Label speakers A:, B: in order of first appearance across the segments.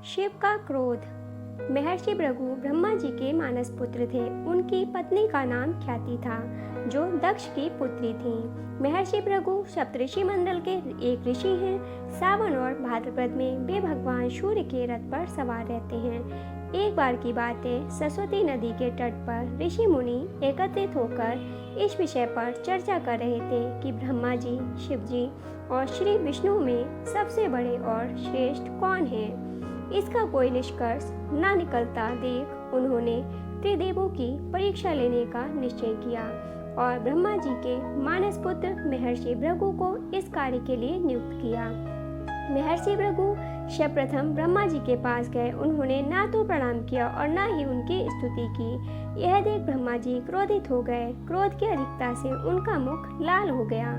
A: शिव का क्रोध। महर्षि भृगु ब्रह्मा जी के मानस पुत्र थे। उनकी पत्नी का नाम ख्याति था, जो दक्ष की पुत्री थी। महर्षि भृगु सप्तऋषि मंडल के एक ऋषि हैं। सावन और भाद्रपद में वे भगवान सूर्य के रथ पर सवार रहते हैं। एक बार की बात है, सरस्वती नदी के तट पर ऋषि मुनि एकत्रित होकर इस विषय पर चर्चा कर रहे थे कि ब्रह्मा जी, शिव जी और श्री विष्णु में सबसे बड़े और श्रेष्ठ कौन है। इसका कोई निष्कर्ष न निकलता देख उन्होंने त्रिदेवों की परीक्षा लेने का निश्चय किया और ब्रह्मा जी के मानस पुत्र महर्षि भृगु को इस कार्य के लिए नियुक्त किया। महर्षि भृगु सर्वप्रथम ब्रह्मा जी के पास गए। उन्होंने ना तो प्रणाम किया और ना ही उनकी स्तुति की। यह देख ब्रह्मा जी क्रोधित हो गए। क्रोध की अधिकता से उनका मुख लाल हो गया,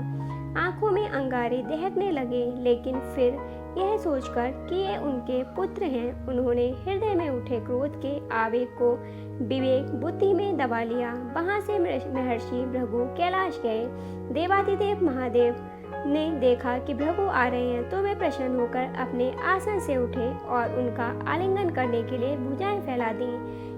A: आंखों में अंगारे दहकने लगे। लेकिन फिर यह सोचकर कि ये उनके पुत्र हैं, उन्होंने हृदय में उठे क्रोध के आवेग को विवेक बुद्धि में दबा लिया। वहां से महर्षि भृगु कैलाश गए। देवाधिदेव महादेव ने देखा कि भृगु आ रहे हैं तो वे प्रसन्न होकर अपने आसन से उठे और उनका आलिंगन करने के लिए भुजाएं फैला दी।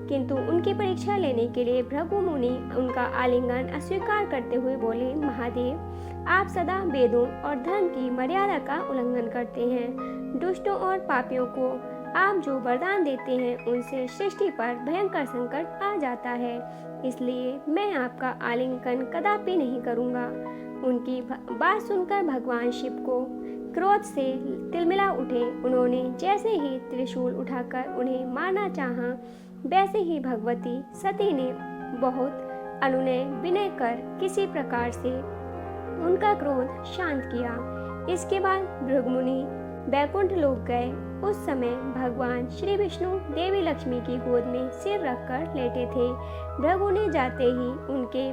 A: किंतु उनकी परीक्षा लेने के लिए भृगु मुनि उनका आलिंगन अस्वीकार करते हुए बोले, महादेव, आप सदा वेदों और धर्म की मर्यादा का उल्लंघन करते हैं। दुष्टों और पापियों को आप जो वरदान देते हैं उनसे सृष्टि पर भयंकर संकट आ जाता है, इसलिए मैं आपका आलिंगन कदापि नहीं करूंगा। उनकी बात सुनकर भगवान शिव को क्रोध से तिलमिला उठे। उन्होंने जैसे ही त्रिशूल उठाकर उन्हें मारना चाहा, वैसे ही भगवती सती ने बहुत अनुनय विनय कर किसी प्रकार से उनका क्रोध शांत किया। इसके बाद भृगुमुनि बैकुंठ लोक गए। उस समय भगवान श्री विष्णु देवी लक्ष्मी की गोद में सिर रखकर लेटे थे। भृगु ने जाते ही उनके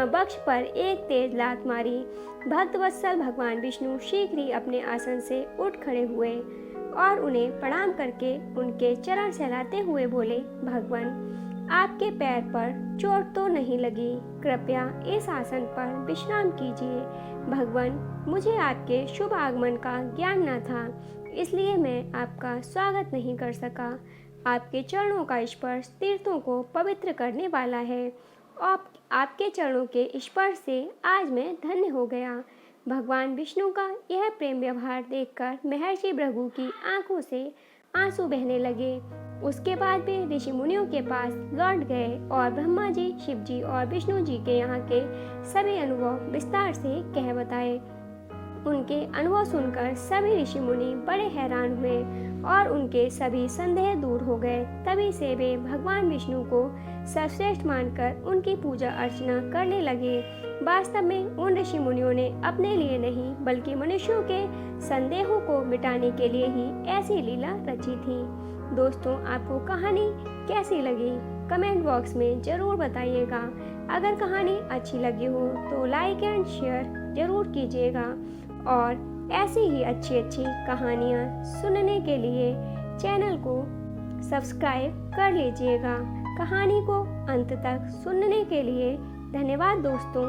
A: वक्ष पर एक तेज लात मारी। भक्तवत्सल भगवान विष्णु शीघ्र ही अपने आसन से उठ खड़े हुए और उन्हें प्रणाम करके उनके चरण सहलाते हुए बोले, भगवान, आपके पैर पर चोट तो नहीं लगी, कृपया इस आसन पर विश्राम कीजिए। भगवान, मुझे आपके शुभ आगमन का ज्ञान न था, इसलिए मैं आपका स्वागत नहीं कर सका। आपके चरणों का स्पर्श तीर्थों को पवित्र करने वाला है। आपके चरणों के स्पर्श से आज मैं धन्य हो गया। भगवान विष्णु का यह प्रेम व्यवहार देखकर महर्षि भृगु की आंखों से आंसू बहने लगे। उसके बाद वे ऋषि मुनियों के पास लौट गए और ब्रह्मा जी, शिव जी और विष्णु जी के यहाँ के सभी अनुभव विस्तार से कह बताए। उनके अनुभव सुनकर सभी ऋषि मुनि बड़े हैरान हुए और उनके सभी संदेह दूर हो गए। तभी से वे भगवान विष्णु को सर्वश्रेष्ठ मानकर उनकी पूजा अर्चना करने लगे। वास्तव में उन ऋषि मुनियों ने अपने लिए नहीं बल्कि मनुष्यों के संदेहों को मिटाने के लिए ही ऐसी लीला रची थी। दोस्तों, आपको कहानी कैसी लगी कमेंट बॉक्स में ज़रूर बताइएगा। अगर कहानी अच्छी लगी हो तो लाइक एंड शेयर ज़रूर कीजिएगा और ऐसी ही अच्छी अच्छी कहानियाँ सुनने के लिए चैनल को सब्सक्राइब कर लीजिएगा। कहानी को अंत तक सुनने के लिए धन्यवाद दोस्तों।